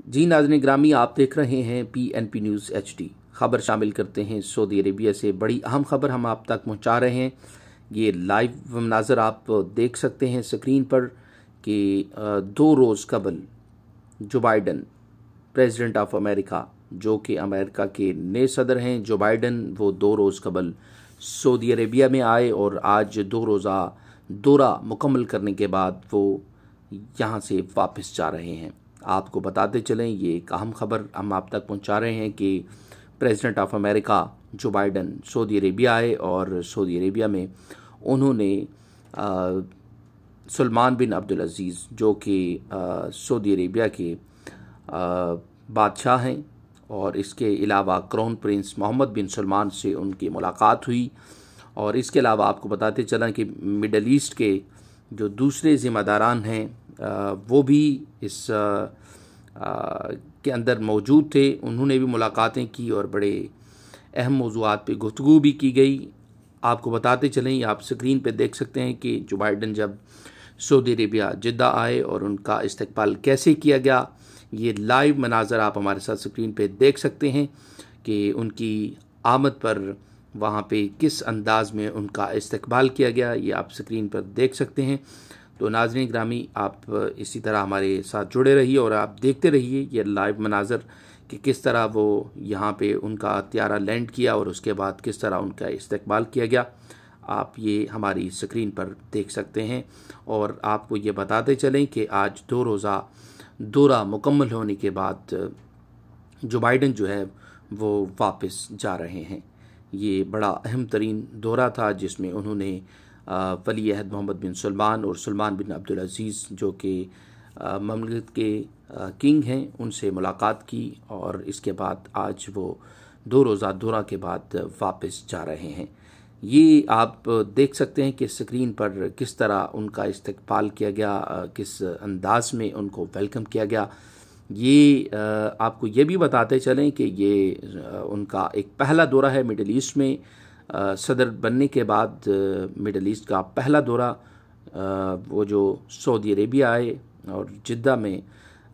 जी नाज़रीन ग्रामी, आप देख रहे हैं PNP न्यूज़ HD। खबर शामिल करते हैं सऊदी अरेबिया से। बड़ी अहम खबर हम आप तक पहुंचा रहे हैं। ये लाइव मनाज़र आप देख सकते हैं स्क्रीन पर कि 2 रोज़ कबल जो बाइडन प्रेसिडेंट ऑफ अमेरिका, जो कि अमेरिका के नए सदर हैं जो बाइडन, वो 2 रोज़ कबल सऊदी अरेबिया में आए और आज 2 रोज़ा दौरा मुकम्मल करने के बाद वो यहाँ से वापस जा रहे हैं। आपको बताते चलें, ये एक अहम खबर हम आप तक पहुँचा रहे हैं कि प्रेसिडेंट ऑफ अमेरिका जो बाइडन सऊदी अरेबिया आए और सऊदी अरेबिया में उन्होंने सलमान बिन अब्दुल अज़ीज़, जो कि सऊदी अरेबिया के बादशाह हैं, और इसके अलावा क्राउन प्रिंस मोहम्मद बिन सलमान से उनकी मुलाकात हुई। और इसके अलावा आपको बताते चलें कि मिडल ईस्ट के जो दूसरे ज़िम्मेदारान हैं वो भी इस के अंदर मौजूद थे। उन्होंने भी मुलाकातें की और बड़े अहम मौज़ूआत पे गुफ्तगू भी की गई। आपको बताते चलें, आप स्क्रीन पे देख सकते हैं कि जो बाइडन जब सऊदी अरेबिया जिद्दा आए और उनका इस्तकबाल कैसे किया गया। ये लाइव मनाज़र आप हमारे साथ स्क्रीन पे देख सकते हैं कि उनकी आमद पर वहाँ पे किस अंदाज़ में उनका इस्तकबाल किया गया। ये आप स्क्रीन पर देख सकते हैं। तो नाज़रीन ग्रामी, आप इसी तरह हमारे साथ जुड़े रहिए और आप देखते रहिए ये लाइव मनाज़र कि किस तरह वो यहाँ पे उनका त्यारा लैंड किया और उसके बाद किस तरह उनका इस्तकबाल किया गया। आप ये हमारी स्क्रीन पर देख सकते हैं। और आपको ये बताते चलें कि आज 2 रोज़ा दौरा मुकम्मल होने के बाद जो बाइडन जो है वो वापस जा रहे हैं। ये बड़ा अहम तरीन दौरा था जिसमें उन्होंने वली अहद मोहम्मद बिन सलमान और सलमान बिन अब्दुल अज़ीज़, जो कि ममलकत के किंग हैं, उनसे मुलाकात की। और इसके बाद आज वो 2 रोज़ा दौरा के बाद वापस जा रहे हैं। ये आप देख सकते हैं कि स्क्रीन पर किस तरह उनका इस्तकबाल किया गया, किस अंदाज में उनको वेलकम किया गया। ये आपको ये भी बताते चलें कि ये उनका एक पहला दौरा है मिडल ईस्ट में। सदर बनने के बाद मिडल ईस्ट का पहला दौरा वो जो सऊदी अरेबिया आए और जिद्दा में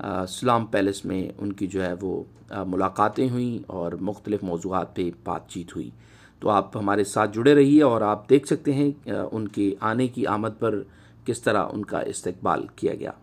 सलाम पैलेस में उनकी जो है वो मुलाकातें हुई और मुख्तलिफ़ मौज़ूआत पे बातचीत हुई। तो आप हमारे साथ जुड़े रहिए और आप देख सकते हैं उनके आने की आमद पर किस तरह उनका इस्तकबाल किया गया।